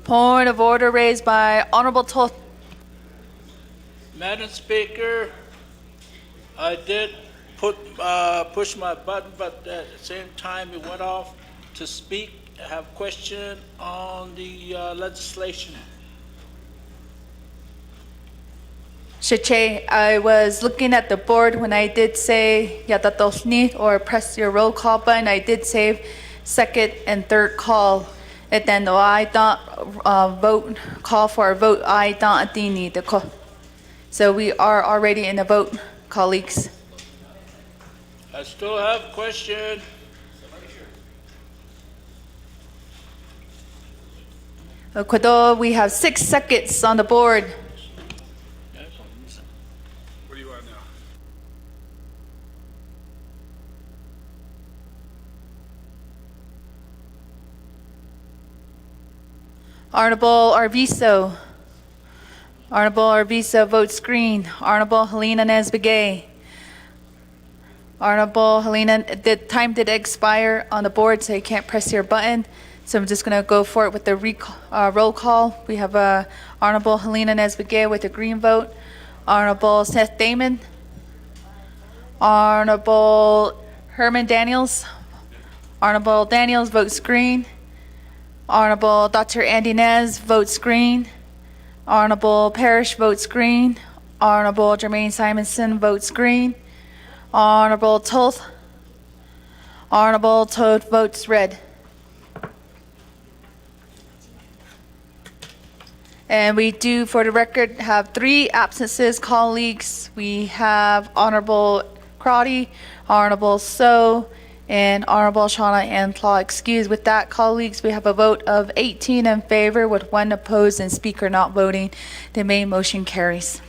Point of order raised by Honorable Toth. Madam Speaker, I did push my button, but at the same time it went off to speak. I have a question on the legislation. Shiche, I was looking at the board when I did say yatatosni or press your roll call button. I did say second and third call. And then I don't vote, call for a vote. I don't need the call. So we are already in a vote, colleagues. I still have a question. Kodo, we have 6 seconds on the board. What do you want now? Honorable Arvizo. Honorable Arvizo votes green. Honorable Helena Nesbegay. Honorable Helena, the time did expire on the board, so you can't press your button. So I'm just going to go for it with the roll call. We have Honorable Helena Nesbegay with a green vote. Honorable Seth Damon. Honorable Herman Daniels. Honorable Daniels votes green. Honorable Dr. Andy Nez votes green. Honorable Parrish votes green. Honorable Jermaine Simonson votes green. Honorable Toth. Honorable Toth votes red. And we do, for the record, have 3 absences, colleagues. We have Honorable Crotty, Honorable So, and Honorable Shauna and Claw excused. With that, colleagues, we have a vote of 18 in favor with 1 opposed and speaker not voting. The main motion carries.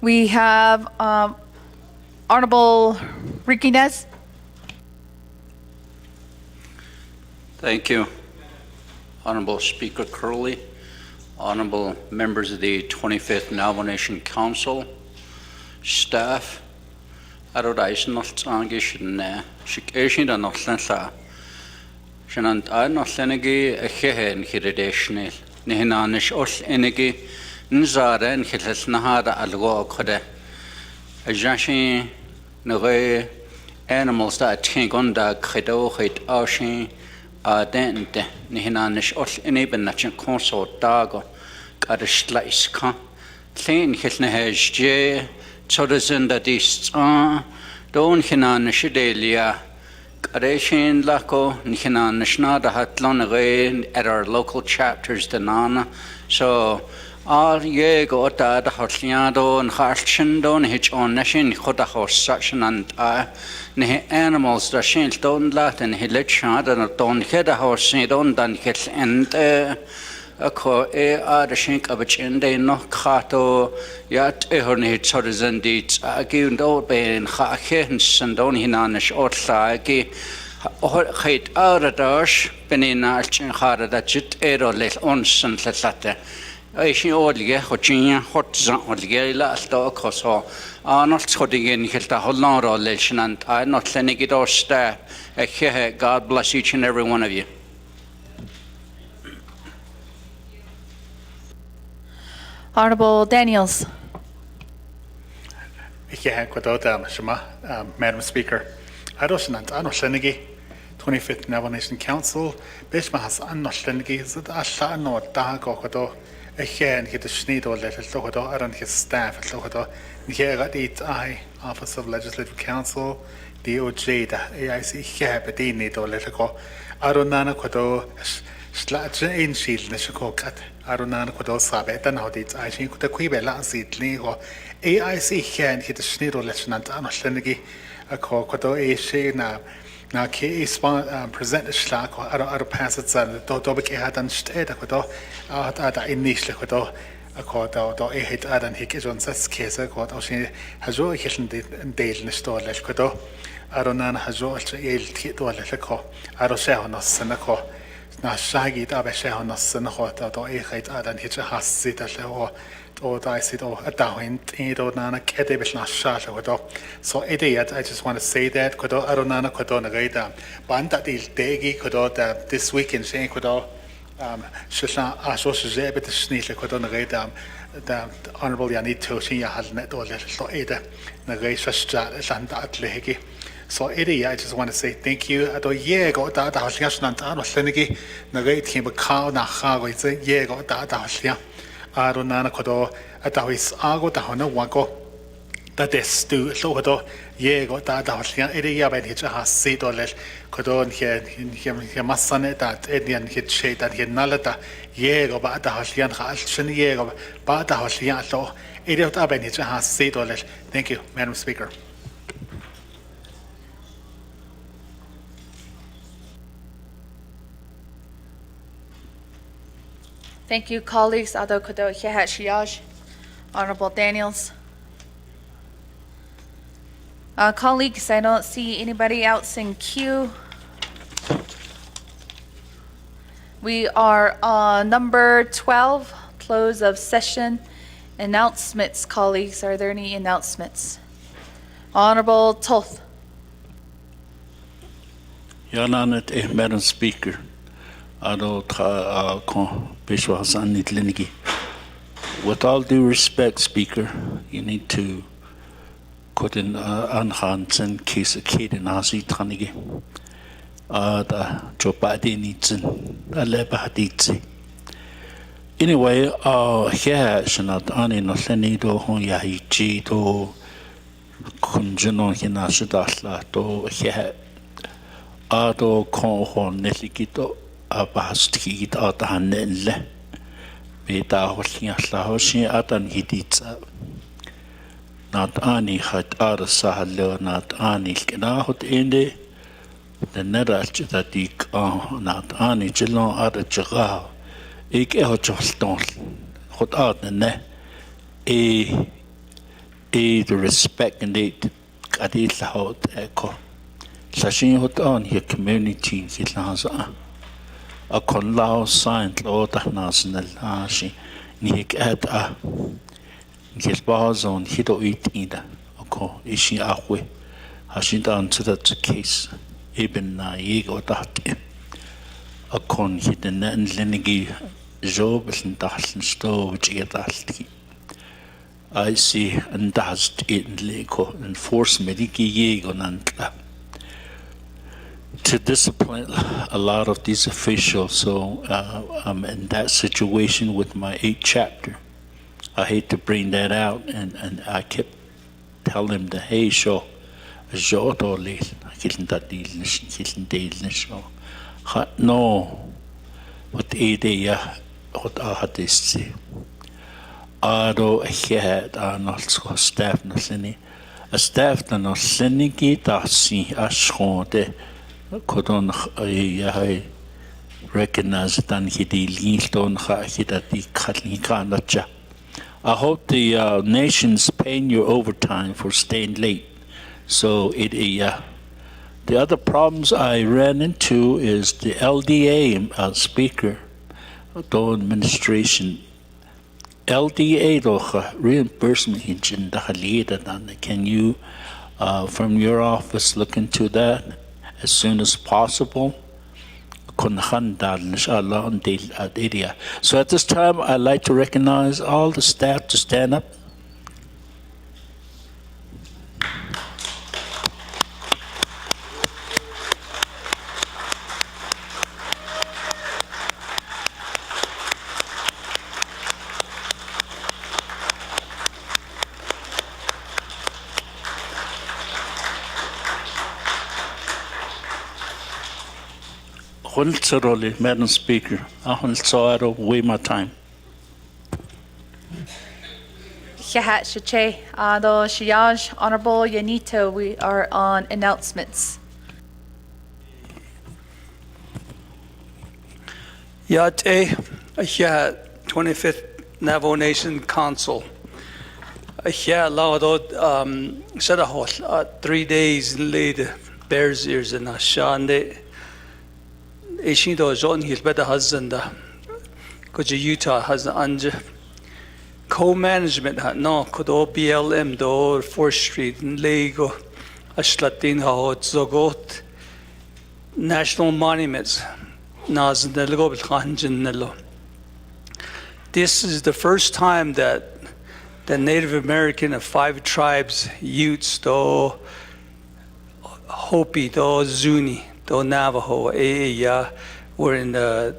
We have Honorable Riquinez. Thank you, Honorable Speaker Curley, honorable members of the 25th Navajo Nation Council, staff, arodais noltangishin shikeshin da noltansa shanant I noltanigi a hehen hirideshnil nihinanish ol enigi nzara and hilas nahada algo kode a jashin nore animals that tank on the credo hit ocean dente nihinanish ol enibin nachin console dago kadish laiska clean hilnehej Chorazin that is don't hinan shidelia Kadeshin Lako Nihinan Nishnada Hatlon at our local chapters Danana. So all ye go at Hotliado and Harshindo Hitch on Nashin Hotahos suction and animals that shin don't lat and Hilechad and don't head a horse don't done hit and Ako the shink of a chinde no kato yat ehorni chorizan deets given old bain hens and don hinanish or sagi hate out of dash benina chin hard that jit ero let ons and let I see all ye hochinia hot zan or ye last dog so not scoting in hilta holon relation and I not sending it or staff. God bless each and every one of you. Honorable Daniels. Madam Speaker, I don't know 25th Navajo Nation Council, Bishma has Annoshenigi, that Asha no Dagodo, a hair and hit a schneedle letter Lohodo, and his staff at Lohodo, here at it I, Office of Legislative Council, DOJ, the AIC here, but they need or let go. Aronana Kodo, Slatch in shield, Neshakokat, Aronana Kodo Sabet, and how did I think the Quibela seat or AIC here and hit a schneedle letter and Annoshenigi. ako kodo she na ke present slag aro pass it san do be hadan sted kodo ada inis le kodo ako do het adan hik is ons skese kodo she hazo helen del ne sto le kodo aro nan hazo el ti do le ko aro she honos san ko na shagi da be she honos san ko do het adan hit has sit le or I said, oh, a down, nana, kedibis na shasha, so idiot, I just want to say that, kodo, aronana, kodo, nagayda, banda dil degi, kodo, this weekend, saying, kodo, shasha, ashos, zebit, sneak, kodo, nagayda, the Honorable Yanito, she had net or little eda, nagay, shasha, landa, atlehigi. So, Eddie, I just want to say thank you. I don't go that, I was just not out of Senegi, nagay, him a cow, na hago, it's a go that, I was Aronana kodo atawis ago tahona wako ta destu so kodo yego ta dahlian ere ya ben hit ha se dolel kodo he masane dat edian hit she dat he nalata yego ba dahlian ha shin yego ba dahlian so ere ta ben hit ha se dolel. Thank you, Madam Speaker. Thank you, colleagues. Ado kodo hehat shiaj. Honorable Daniels. Colleagues, I don't see anybody else in queue. We are on number 12, close of session. Announcements, colleagues. Are there any announcements? Honorable Toth. Yananet, Madam Speaker. With all due respect, Speaker, you need to put in Hansen case a kid in Asi Tanigi. The Jopadi needs a lebahaditzi. Anyway, here, Shanat Ani no Senido, Yahichi, to Kunjuno Hinashidasla, to here, Ado Konhon Nelikito. Abastid at Hanelle. Beta Hosia Hoshi at an Hiditza. Not Annie had Arsahalo, not Annie Knahut Inde. The Nerach that ik not Annie Gelon at a Jagao. Ik Ehojoston. Hot out the ne. The respect and it Kaditha hot echo. Sashin hot on your community, Hitlaza. A con lao signed Lord National Ashi, Nick at a his bars on Hido eat either. A co ishi ahwe, Hashinda answer that case, Eben na yego dat. A con hidden and lenigi job and dashin stove jedalti. I see and dast in lego and force mediki yego nantla. To discipline a lot of these officials, so I'm in that situation with my 8th chapter. I hate to bring that out, and I kept telling him that, hey, show, no, what idea, what I had say. Ado had also staff nothing. A staff no seniki dasi ashonde. Couldn't recognize that he leaned on the I hope the nation's paying you overtime for staying late. So the other problems I ran into is the LDA speaker, the administration. LDA reimbursement engine. Can you, from your office, look into that as soon as possible? So at this time, I'd like to recognize all the staff to stand up. Madam Speaker, I want to weigh my time. Yahat Shache, Ado Shiyaj, Honorable Yanito, we are on announcements. Yate, Ahya, 25th Navajo Nation Council. Ahya, Laudot, Sadahot, 3 days later, Bears Ears and Ashande. Ishindo John Hilbeda Hazanda. Koja Utah has Anja. Co-management hat no, Kodo BLM do 4th Street in Lego, Ashlatin Hot Zogot, National Monuments. This is the first time that the Native American of 5 tribes, Utes, do Hopi, do Zuni, do Navajo, were in the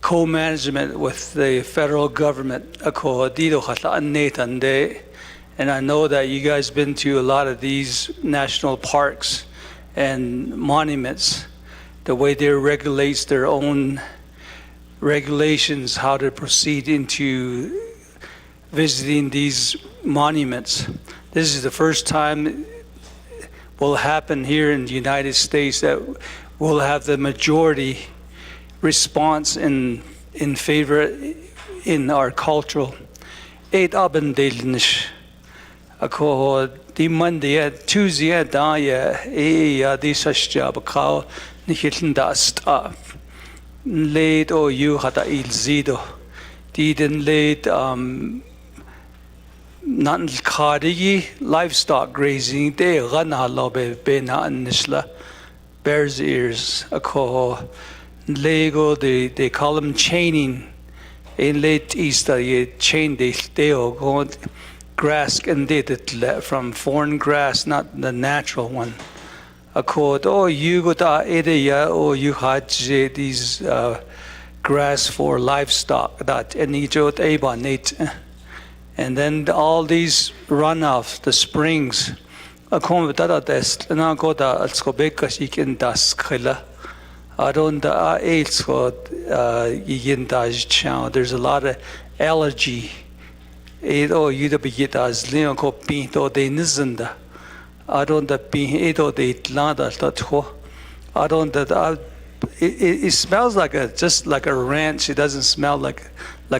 co-management with the federal government. And I know that you guys been to a lot of these national parks and monuments. The way they regulates their own regulations, how to proceed into visiting these monuments. This is the first time will happen here in the United States that we'll have the majority response in favor in our cultural. 8 abendelish. Ako di Monday, Tuesday, da di sashjab kao. Nichiln da sta late o you hata il zido didn't late nan khadigi livestock grazing de gana lobe bena nisla Bears Ears ako lego they call them chaining in late Easter ye chain they go grass and did it from foreign grass, not the natural one. Accord, oh, you got or you had these grass for livestock that and then all these runoff, the springs. I don't there's a lot of allergy. I don't it smells like just like a ranch. It doesn't smell like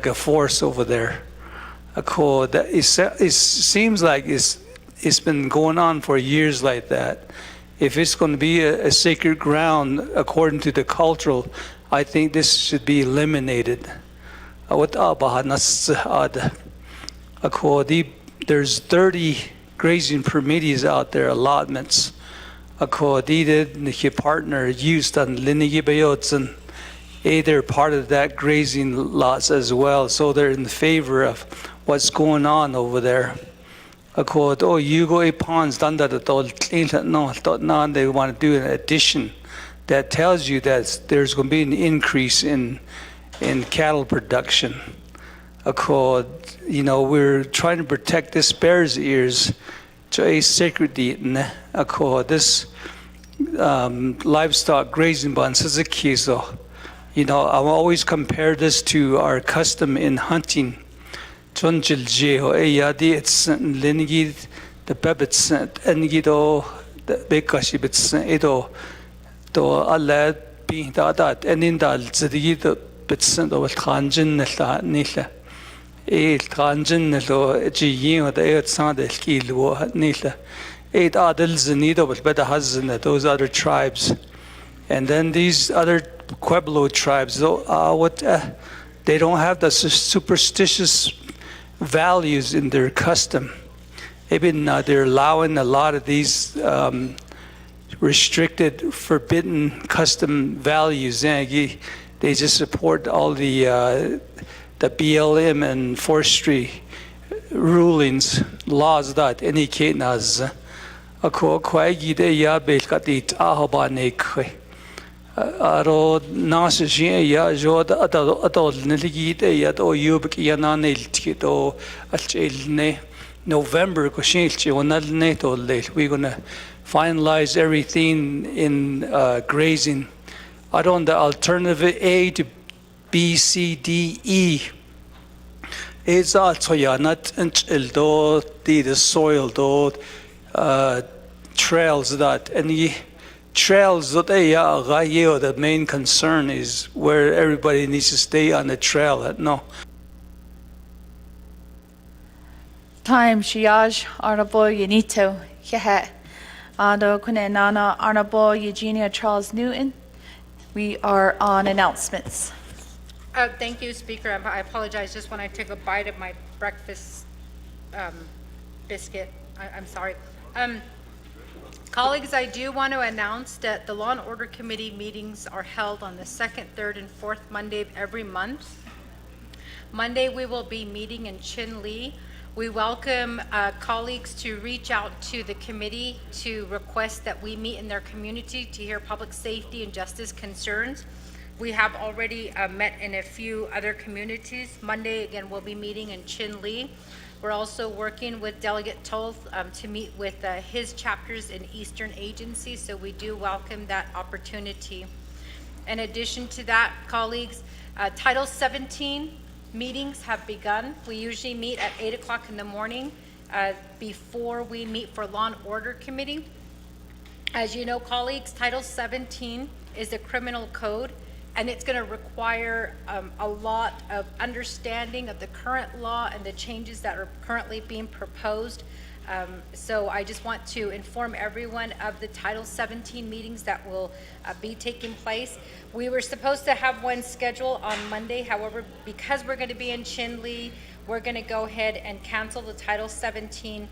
a forest over there. It seems like it's been going on for years like that. If it's going to be a sacred ground according to the cultural, I think this should be eliminated. There's 30 grazing permittees out there, allotments. The partner used on Linnigibayotsen. They're part of that grazing lots as well, so they're in favor of what's going on over there. You go a ponds done that no, they want to do an addition that tells you that there's going to be an increase in cattle production. We're trying to protect this Bears Ears to a sacred deed. This livestock grazing ban says a kiso. I always compare this to our custom in hunting. It's linigid the bebits and gido the bekashibits edo to Allah being that and in the zidid bits and over Khanjin Nila. Khanjin Jiyin the 8 Sunday kilo Nila. 8 adults in Nido with better husband those other tribes. And then these other Pueblo tribes, they don't have the superstitious values in their custom. They're allowing a lot of these restricted, forbidden custom values. They just support all the BLM and forestry rulings, laws that indicate nas. Aro nashin ya jod adol neligite ya do yubk yananel tito alchilne November koshilchi onalne to late. We're gonna finalize everything in grazing. I don't the alternative A to B, C, D, E. It's not the soil trails that any trails that the main concern is where everybody needs to stay on the trail. No. Time Shiaj, Honorable Yanito, Yahat. Ando Kunenana, Honorable Eugenia Charles Newton. We are on announcements. Thank you, Speaker. I apologize, just when I took a bite of my breakfast biscuit. I'm sorry. Colleagues, I do want to announce that the Law and Order Committee meetings are held on the second, third, and fourth Monday of every month. Monday, we will be meeting in Chin Lee. We welcome colleagues to reach out to the committee to request that we meet in their community to hear public safety and justice concerns. We have already met in a few other communities. Monday, again, we'll be meeting in Chin Lee. We're also working with Delegate Toth to meet with his chapters in Eastern agencies, so we do welcome that opportunity. In addition to that, colleagues, Title 17 meetings have begun. We usually meet at 8 o'clock in the morning before we meet for Law and Order Committee. As you know, colleagues, Title 17 is the criminal code, and it's going to require a lot of understanding of the current law and the changes that are currently being proposed. So I just want to inform everyone of the Title 17 meetings that will be taking place. We were supposed to have one scheduled on Monday. However, because we're going to be in Chin Lee, we're going to go ahead and cancel the Title 17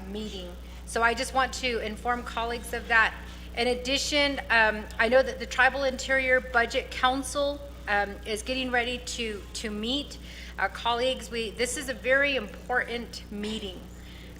meeting. So I just want to inform colleagues of that. In addition, I know that the Tribal Interior Budget Council is getting ready to meet. Colleagues, this is a very important meeting.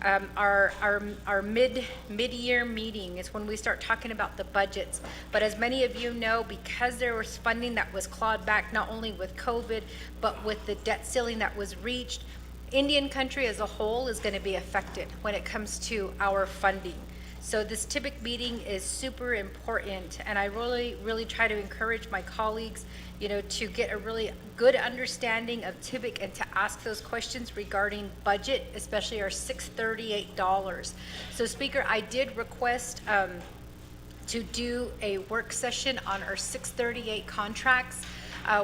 Our mid-year meeting is when we start talking about the budgets. But as many of you know, because there was funding that was clawed back, not only with COVID, but with the debt ceiling that was reached, Indian country as a whole is going to be affected when it comes to our funding. So this TIBIC meeting is super important, and I really try to encourage my colleagues, to get a really good understanding of TIBIC and to ask those questions regarding budget, especially our $638. So Speaker, I did request to do a work session on our 638 contracts.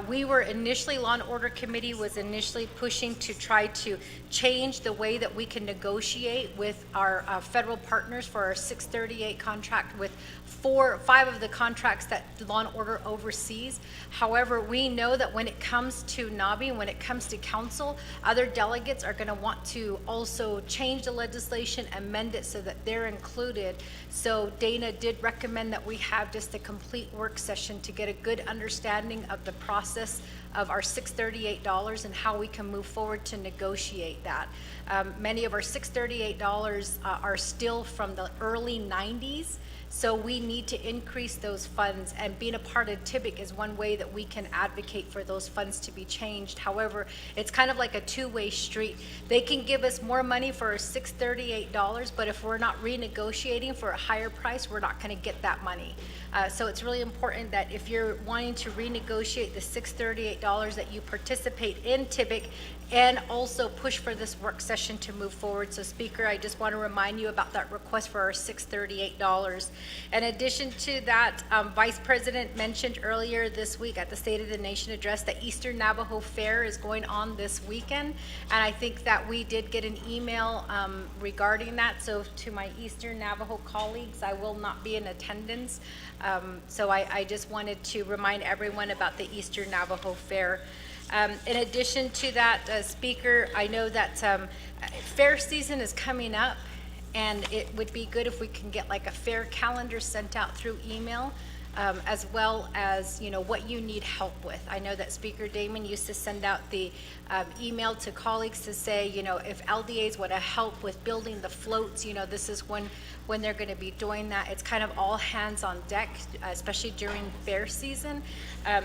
We were initially, Law and Order Committee was initially pushing to try to change the way that we can negotiate with our federal partners for our 638 contract with 5 of the contracts that Law and Order oversees. However, we know that when it comes to NABI, when it comes to council, other delegates are going to want to also change the legislation, amend it so that they're included. So Dana did recommend that we have just a complete work session to get a good understanding of the process of our $638 and how we can move forward to negotiate that. Many of our $638 are still from the early 90s. So we need to increase those funds, and being a part of TIBIC is one way that we can advocate for those funds to be changed. However, it's kind of like a two-way street. They can give us more money for our $638, but if we're not renegotiating for a higher price, we're not going to get that money. So it's really important that if you're wanting to renegotiate the $638 that you participate in TIBIC and also push for this work session to move forward. So Speaker, I just want to remind you about that request for our $638. In addition to that, Vice President mentioned earlier this week at the State of the Nation address that Eastern Navajo Fair is going on this weekend. And I think that we did get an email regarding that. So to my Eastern Navajo colleagues, I will not be in attendance. So I just wanted to remind everyone about the Eastern Navajo Fair. In addition to that, Speaker, I know that fair season is coming up, and it would be good if we can get like a fair calendar sent out through email, as well as, what you need help with. I know that Speaker Damon used to send out the email to colleagues to say, if LDAs want to help with building the floats, this is when they're going to be doing that. It's kind of all hands on deck, especially during fair season.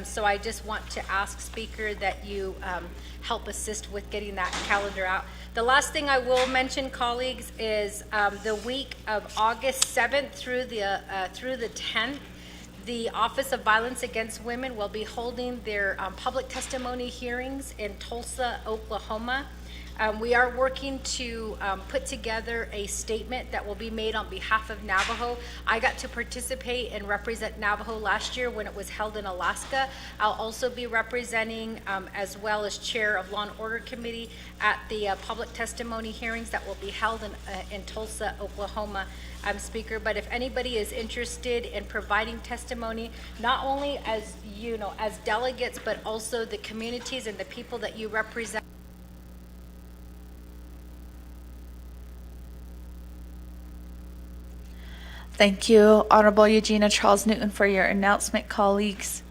So I just want to ask, Speaker, that you help assist with getting that calendar out. The last thing I will mention, colleagues, is the week of August 7th through the 10th, the Office of Violence Against Women will be holding their public testimony hearings in Tulsa, Oklahoma. We are working to put together a statement that will be made on behalf of Navajo. I got to participate and represent Navajo last year when it was held in Alaska. I'll also be representing, as well as Chair of Law and Order Committee, at the public testimony hearings that will be held in Tulsa, Oklahoma, Speaker. But if anybody is interested in providing testimony, not only as, you know, as delegates, but also the communities and the people that you represent. Thank you, Honorable Eugenia Charles Newton, for your announcement, colleagues.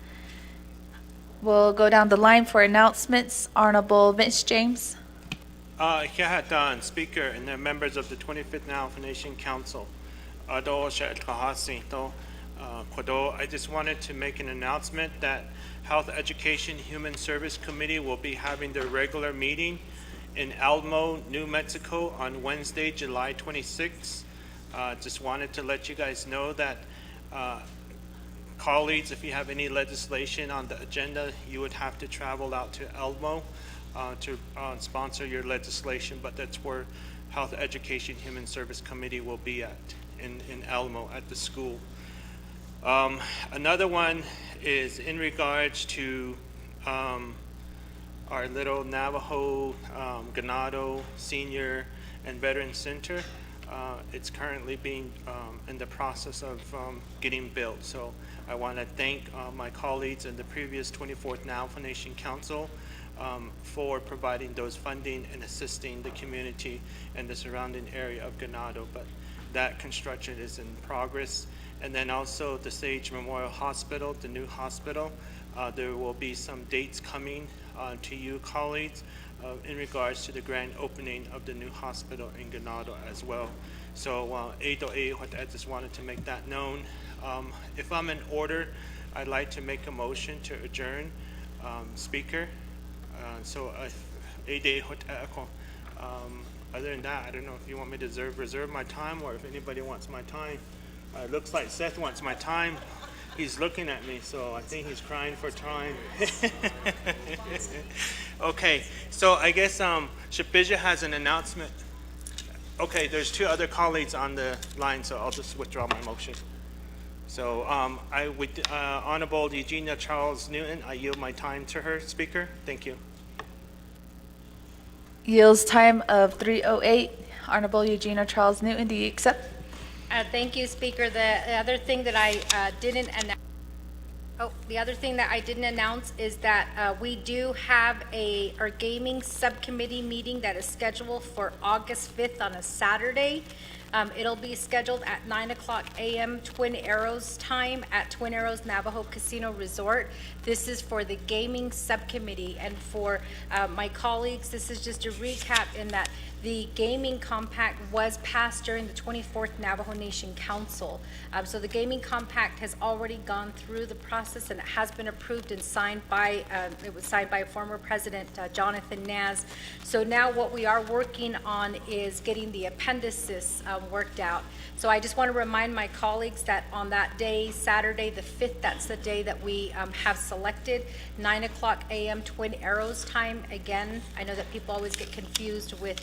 We'll go down the line for announcements. Honorable Vince James. Don, Speaker, and the members of the 25th Navajo Nation Council. I just wanted to make an announcement that Health Education Human Service Committee will be having their regular meeting in Alamo, New Mexico on Wednesday, July 26th. Just wanted to let you guys know that colleagues, if you have any legislation on the agenda, you would have to travel out to Alamo to sponsor your legislation, but that's where Health Education Human Service Committee will be at, in Alamo at the school. Another one is in regards to our little Navajo Ganado Senior and Veteran Center. It's currently being in the process of getting built. So I want to thank my colleagues in the previous 24th Navajo Nation Council for providing those funding and assisting the community and the surrounding area of Ganado. But that construction is in progress. And then also the Sage Memorial Hospital, the new hospital, there will be some dates coming to you colleagues in regards to the grand opening of the new hospital in Ganado as well. So I just wanted to make that known. If I'm in order, I'd like to make a motion to adjourn, Speaker. Other than that, I don't know if you want me to reserve my time or if anybody wants my time. It looks like Seth wants my time. He's looking at me, so I think he's crying for time. Okay, so I guess Shapija has an announcement. Okay, there's two other colleagues on the line, so I'll just withdraw my motion. So Honorable Eugenia Charles Newton, I yield my time to her, Speaker. Thank you. Yields time of 3:08. Honorable Eugenia Charles Newton, do you accept? Thank you, Speaker. The other thing that I didn't announce. The other thing that I didn't announce is that we do have our gaming subcommittee meeting that is scheduled for August 5th on a Saturday. It'll be scheduled at 9:00 a.m. Twin Arrows time at Twin Arrows Navajo Casino Resort. This is for the gaming subcommittee, and for my colleagues, this is just a recap in that the gaming compact was passed during the 24th Navajo Nation Council. So the gaming compact has already gone through the process and it has been approved and signed by, it was signed by former President Jonathan Naz. So now what we are working on is getting the appendices worked out. So I just want to remind my colleagues that on that day, Saturday the 5th, that's the day that we have selected, 9:00 a.m. Twin Arrows time. Again, I know that people always get confused with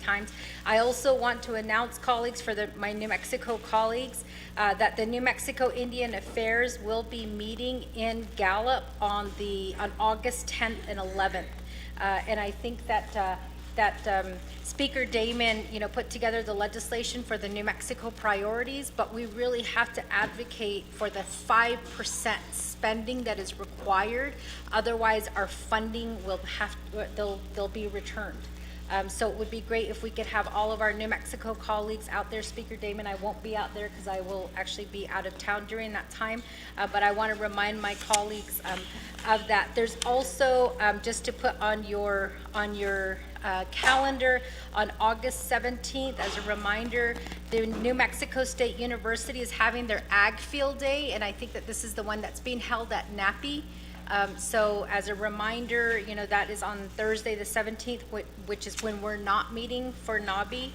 times. I also want to announce, colleagues, for my New Mexico colleagues, that the New Mexico Indian Affairs will be meeting in Gallup on August 10th and 11th. And I think that Speaker Damon, put together the legislation for the New Mexico priorities, but we really have to advocate for the 5% spending that is required. Otherwise, our funding they'll be returned. So it would be great if we could have all of our New Mexico colleagues out there. Speaker Damon, I won't be out there because I will actually be out of town during that time, but I want to remind my colleagues of that. There's also, just to put on your calendar, on August 17th, as a reminder, the New Mexico State University is having their Ag Field Day, and I think that this is the one that's being held at Nappy. So as a reminder, that is on Thursday the 17th, which is when we're not meeting for NABI.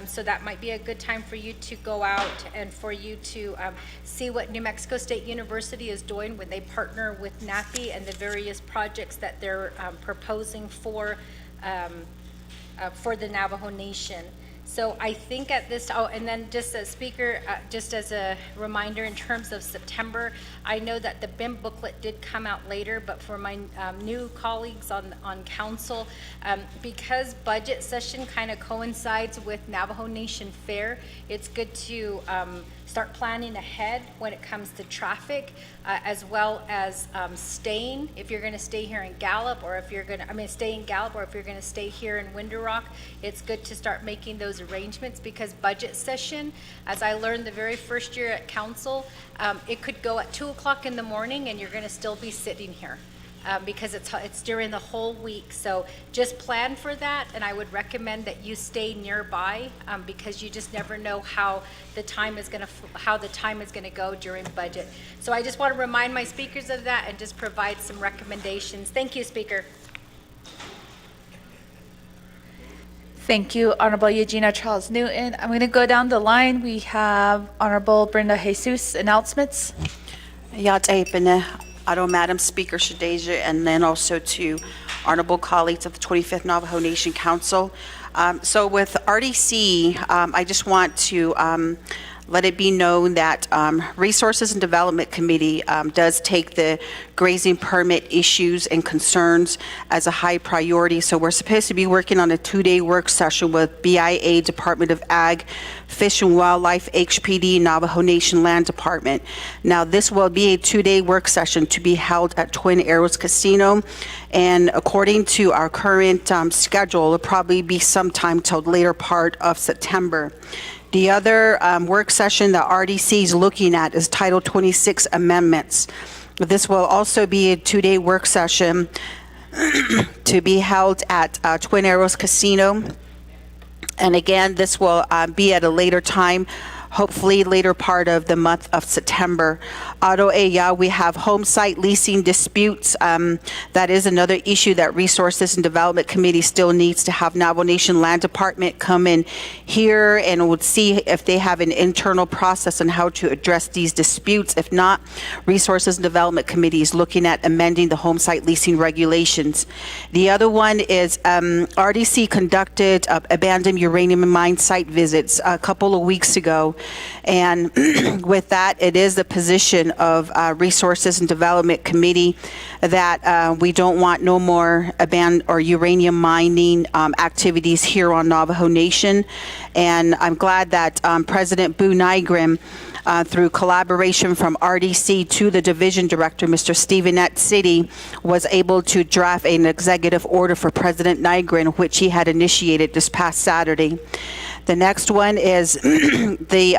So that might be a good time for you to go out and for you to see what New Mexico State University is doing when they partner with NAPI and the various projects that they're proposing for for the Navajo Nation. So I think at this, oh, and then just as speaker, just as a reminder in terms of September, I know that the BIM booklet did come out later, but for my new colleagues on council, because budget session kind of coincides with Navajo Nation Fair, it's good to start planning ahead when it comes to traffic, as well as staying. If you're going to stay here in Gallup, or if you're going to, stay in Gallup, or if you're going to stay here in Window Rock, it's good to start making those arrangements, because budget session, as I learned the very first year at council, it could go at 2 o'clock in the morning and you're going to still be sitting here. Because it's during the whole week. So just plan for that, and I would recommend that you stay nearby, because you just never know how the time is going to go during budget. So I just want to remind my speakers of that and just provide some recommendations. Thank you, Speaker. Thank you, Honorable Eugenia Charles Newton. I'm going to go down the line. We have Honorable Brenda Jesus announcements. Madam Speaker Shadeja, and then also to honorable colleagues of the 25th Navajo Nation Council. So with RDC, I just want to let it be known that Resources and Development Committee does take the grazing permit issues and concerns as a high priority. So we're supposed to be working on a 2-day work session with BIA, Department of Ag, Fish and Wildlife, HPD, Navajo Nation Land Department. Now, this will be a 2-day work session to be held at Twin Arrows Casino. And according to our current schedule, it'll probably be sometime till the later part of September. The other work session that RDC is looking at is Title 26 amendments. This will also be a 2-day work session to be held at Twin Arrows Casino. And again, this will be at a later time, hopefully later part of the month of September. We have home site leasing disputes. That is another issue that Resources and Development Committee still needs to have Navajo Nation Land Department come in here and would see if they have an internal process on how to address these disputes. If not, Resources and Development Committee is looking at amending the home site leasing regulations. The other one is RDC conducted abandoned uranium mine site visits a couple of weeks ago. And with that, it is the position of Resources and Development Committee that we don't want no more abandoned or uranium mining activities here on Navajo Nation. And I'm glad that President Boo Nygren, through collaboration from RDC to the division director, Mr. Stevenette City, was able to draft an executive order for President Nygren, which he had initiated this past Saturday. The next one is the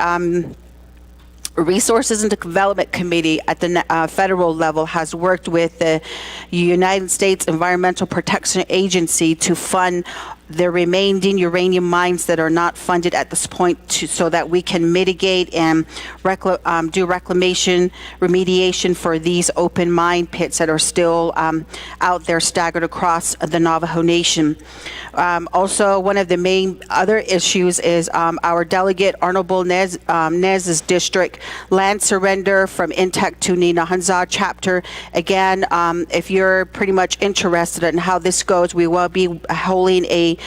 Resources and Development Committee at the federal level has worked with the United States Environmental Protection Agency to fund the remaining uranium mines that are not funded at this point, so that we can mitigate and do reclamation, remediation for these open mine pits that are still out there staggered across the Navajo Nation. Also, one of the main other issues is our delegate, Honorable Nez's district, land surrender from Intec to Ninahanza chapter. Again, if you're pretty much interested in how this goes, we will be holding a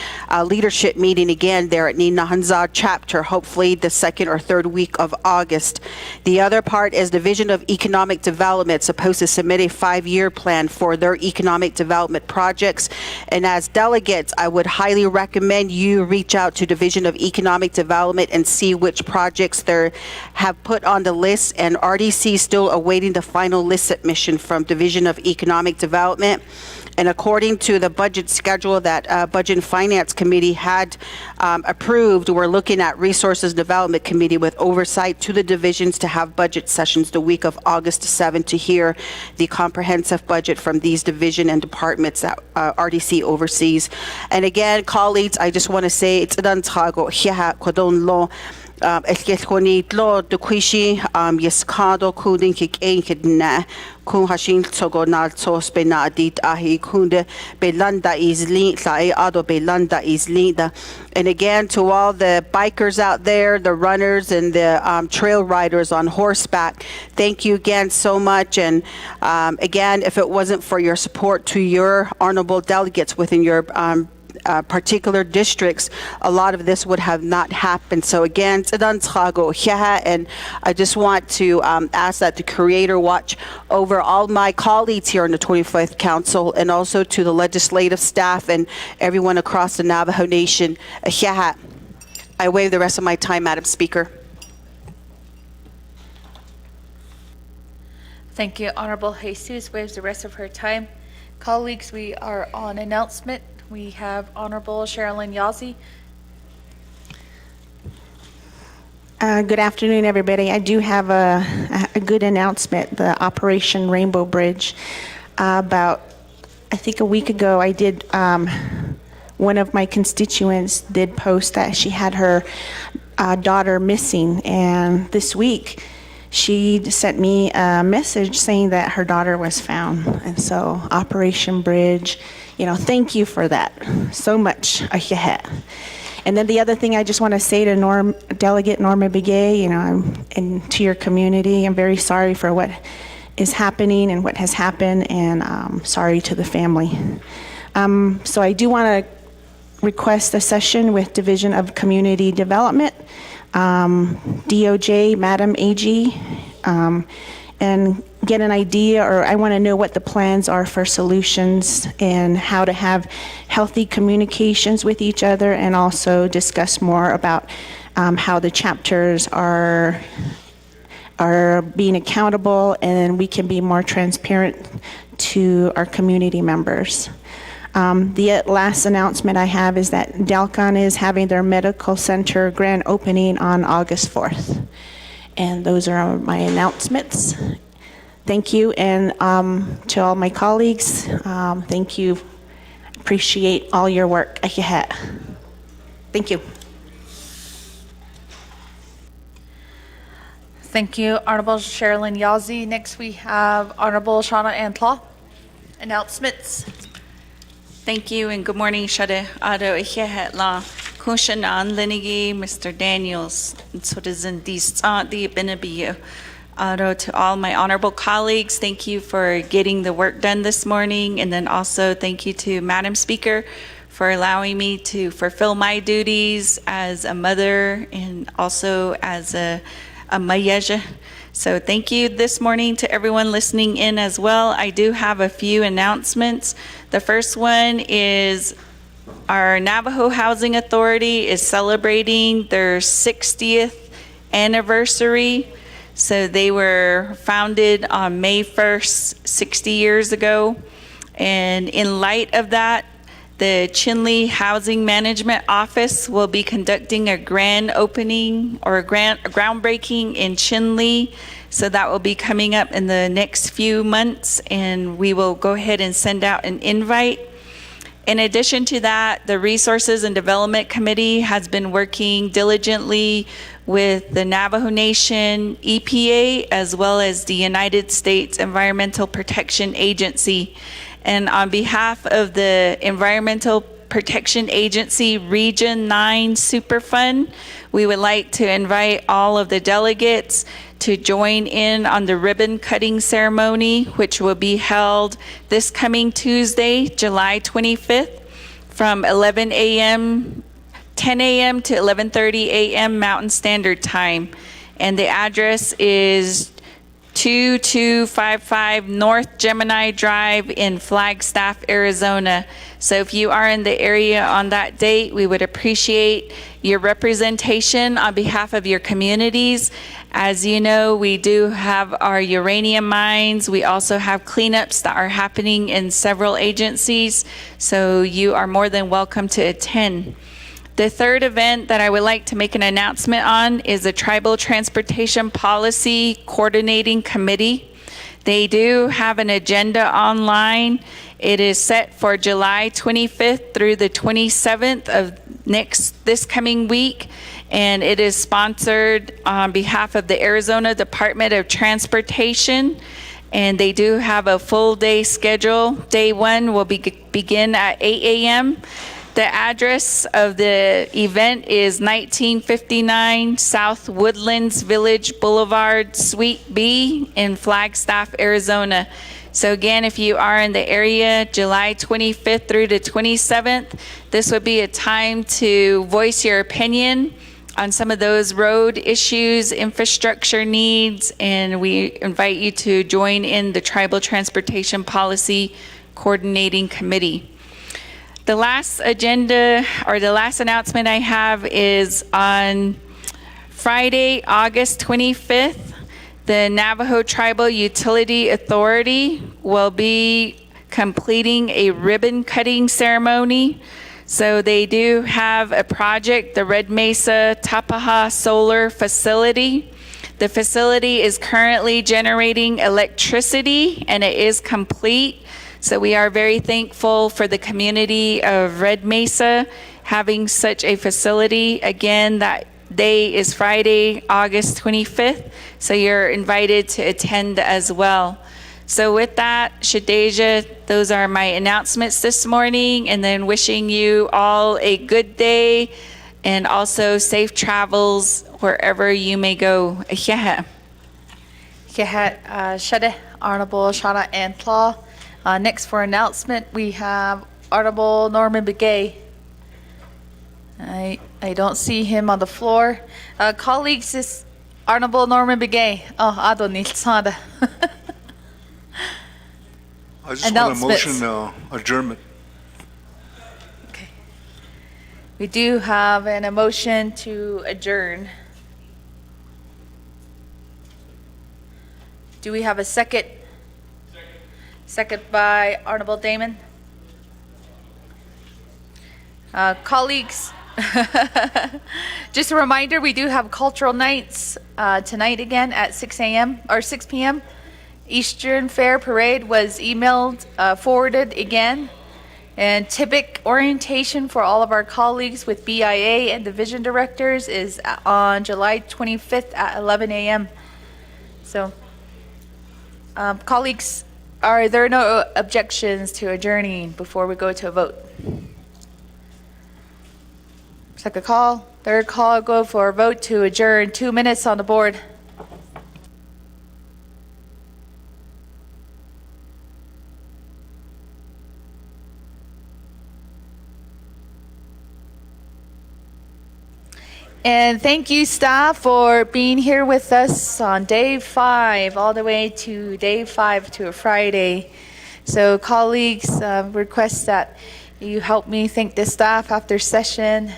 leadership meeting again there at Ninahanza chapter, hopefully the 2nd or 3rd week of August. The other part is Division of Economic Development supposed to submit a 5-year plan for their economic development projects. And as delegates, I would highly recommend you reach out to Division of Economic Development and see which projects they have put on the list. And RDC is still awaiting the final list submission from Division of Economic Development. And according to the budget schedule that Budget and Finance Committee had approved, we're looking at Resources Development Committee with oversight to the divisions to have budget sessions the week of August 7th to hear the comprehensive budget from these division and departments that RDC oversees. And again, colleagues, I just want to say it's done tago hiya kodon lo Elkeskonitlo the Quishi Yescado Kudin Kik Ainkidna Kun Hashin Togonal Tos Benadit Ahi Kunde Belanda is Linda Ado Belanda is Linda. And again, to all the bikers out there, the runners and the trail riders on horseback, thank you again so much. And again, if it wasn't for your support to your honorable delegates within your particular districts, a lot of this would have not happened. So again, and I just want to ask that the Creator watch over all my colleagues here on the 25th Council, and also to the legislative staff and everyone across the Navajo Nation. I waive the rest of my time, Madam Speaker. Thank you. Honorable Jesus waives the rest of her time. Colleagues, we are on announcement. We have Honorable Sherilyn Yazzie. Good afternoon, everybody. I do have a good announcement, the Operation Rainbow Bridge. About, I think a week ago, I did, one of my constituents did post that she had her daughter missing, and this week she sent me a message saying that her daughter was found. And so Operation Bridge, thank you for that so much. And then the other thing I just want to say to Delegate Norma Begay, and to your community, I'm very sorry for what is happening and what has happened, and sorry to the family. So I do want to request a session with Division of Community Development, DOJ, Madam AG, and get an idea, or I want to know what the plans are for solutions and how to have healthy communications with each other, and also discuss more about how the chapters are being accountable, and we can be more transparent to our community members. The last announcement I have is that Delcon is having their medical center grand opening on August 4th. And those are my announcements. Thank you, and to all my colleagues, thank you. Appreciate all your work. Thank you. Thank you, Honorable Sherilyn Yazzie. Next, we have Honorable Shauna Antlaw. Announcements. Thank you, and good morning, Shade Ado Ihehetla, Kushanan Linigi, Mr. Daniels, and Citizen Di Benabiu. To all my honorable colleagues, thank you for getting the work done this morning, and then also thank you to Madam Speaker for allowing me to fulfill my duties as a mother and also as a mayeja. So thank you this morning to everyone listening in as well. I do have a few announcements. The first one is our Navajo Housing Authority is celebrating their 60th anniversary. So they were founded on May 1st, 60 years ago. And in light of that, the Chinle Housing Management Office will be conducting a grand opening or a groundbreaking in Chinle. So that will be coming up in the next few months, and we will go ahead and send out an invite. In addition to that, the Resources and Development Committee has been working diligently with the Navajo Nation, EPA, as well as the United States Environmental Protection Agency. And on behalf of the Environmental Protection Agency Region 9 Superfund, we would like to invite all of the delegates to join in on the ribbon cutting ceremony, which will be held this coming Tuesday, July 25th, from 10 a.m. to 11:30 a.m. Mountain Standard Time. And the address is 2255 North Gemini Drive in Flagstaff, Arizona. So if you are in the area on that date, we would appreciate your representation on behalf of your communities. As you know, we do have our uranium mines. We also have cleanups that are happening in several agencies. So you are more than welcome to attend. The third event that I would like to make an announcement on is the Tribal Transportation Policy Coordinating Committee. They do have an agenda online. It is set for July 25th through the 27th of this coming week, and it is sponsored on behalf of the Arizona Department of Transportation. And they do have a full day schedule. Day one will begin at 8 a.m. The address of the event is 1959 South Woodlands Village Boulevard, Suite B in Flagstaff, Arizona. So again, if you are in the area, July 25th through the 27th, this would be a time to voice your opinion on some of those road issues, infrastructure needs, and we invite you to join in the Tribal Transportation Policy Coordinating Committee. The last agenda, or the last announcement I have is on Friday, August 25th, the Navajo Tribal Utility Authority will be completing a ribbon cutting ceremony. So they do have a project, the Red Mesa Tapaha Solar Facility. The facility is currently generating electricity and it is complete. So we are very thankful for the community of Red Mesa having such a facility. Again, that day is Friday, August 25th, so you're invited to attend as well. So with that, Shadeja, those are my announcements this morning, and then wishing you all a good day and also safe travels wherever you may go. Shade, Honorable Shauna Antlaw. Next for announcement, we have Honorable Norman Begay. I don't see him on the floor. Colleagues, is Honorable Norman Begay. Oh, I don't need sada. I just want a Announcements. motion adjournment. Okay. We do have a motion to adjourn. Do we have a second? Second by Honorable Damon. Colleagues, just a reminder, we do have cultural nights tonight again at 6 a.m. or 6 p.m. Eastern Fair Parade was emailed, forwarded again. And TIPIC orientation for all of our colleagues with BIA and division directors is on July 25th at 11 a.m. So, colleagues, are there no objections to adjourning before we go to a vote? Second call, third call, go for a vote to adjourn. 2 minutes on the board. And thank you, staff, for being here with us on day 5, all the way to day 5 to a Friday. So colleagues, request that you help me thank the staff after session.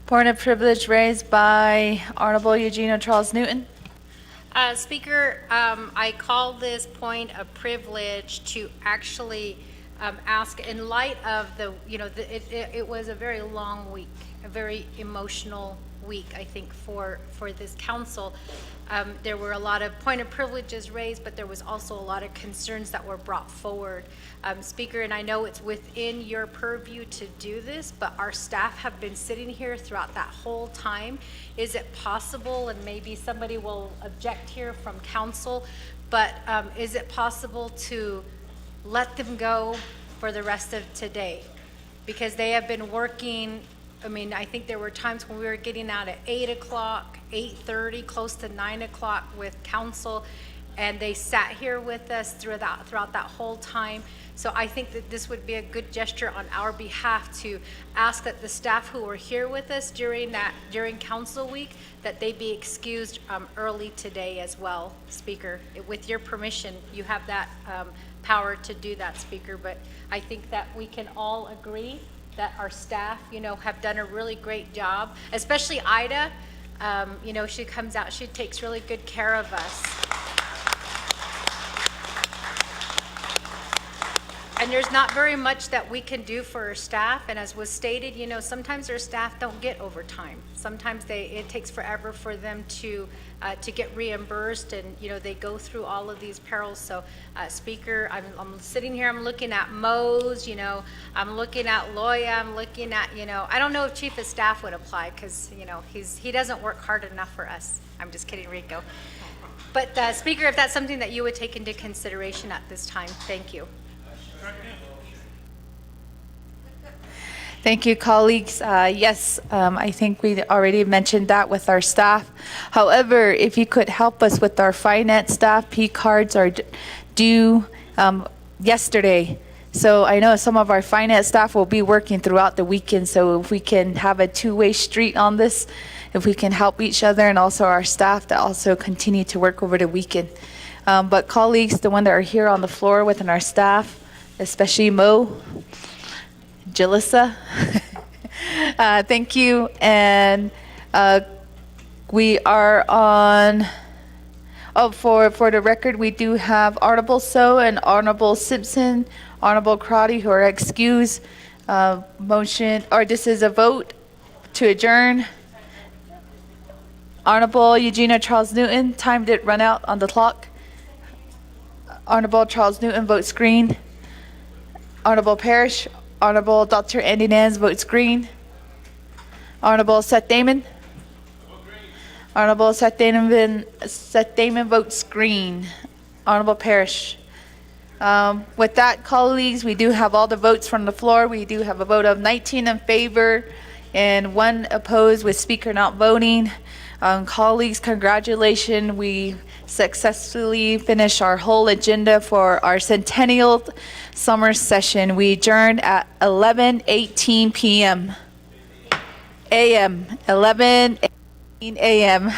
Point of privilege raised by Honorable Eugenio Charles Newton. Speaker, I call this point of privilege to actually ask, in light of it was a very long week, a very emotional week, I think, for this council. There were a lot of point of privileges raised, but there was also a lot of concerns that were brought forward. Speaker, and I know it's within your purview to do this, but our staff have been sitting here throughout that whole time. Is it possible, and maybe somebody will object here from council, but is it possible to let them go for the rest of today? Because they have been working. I mean, I think there were times when we were getting out at 8 o'clock, 8:30, close to 9 o'clock with council, and they sat here with us throughout that whole time. So I think that this would be a good gesture on our behalf to ask that the staff who were here with us during council week, that they be excused early today as well, Speaker. With your permission, you have that power to do that, Speaker, but I think that we can all agree that our staff, have done a really great job, especially Ida. She comes out, she takes really good care of us. And there's not very much that we can do for our staff, and as was stated, you know, sometimes our staff don't get overtime. Sometimes it takes forever for them to get reimbursed, and, you know, they go through all of these perils. So, Speaker, I'm sitting here, I'm looking at Mose, you know, I'm looking at Loya, I'm looking at, you know, I don't know if Chief of Staff would apply, because, you know, he doesn't work hard enough for us. I'm just kidding, Rico. But, Speaker, if that's something that you would take into consideration at this time, thank you. Thank you, colleagues. Yes, I think we already mentioned that with our staff. However, if you could help us with our finance staff, P cards are due yesterday. So I know some of our finance staff will be working throughout the weekend. So if we can have a two-way street on this, if we can help each other and also our staff to also continue to work over the weekend. But colleagues, the one that are here on the floor within our staff, especially Mo, Jalissa, thank you. And we are on, for the record, we do have Honorable So and Honorable Simpson, Honorable Crotty, who are excused. Motion, or this is a vote to adjourn. Honorable Eugenia Charles Newton, time did run out on the clock. Honorable Charles Newton, votes green. Honorable Parrish, Honorable Dr. Andy Nance, votes green. Honorable Seth Damon. Honorable Seth Damon votes green. Honorable Parrish. With that, colleagues, we do have all the votes from the floor. We do have a vote of 19 in favor and 1 opposed with speaker not voting. Colleagues, congratulations. We successfully finished our whole agenda for our centennial summer session. We adjourned at 11:18 p.m. a.m. 11:18 a.m.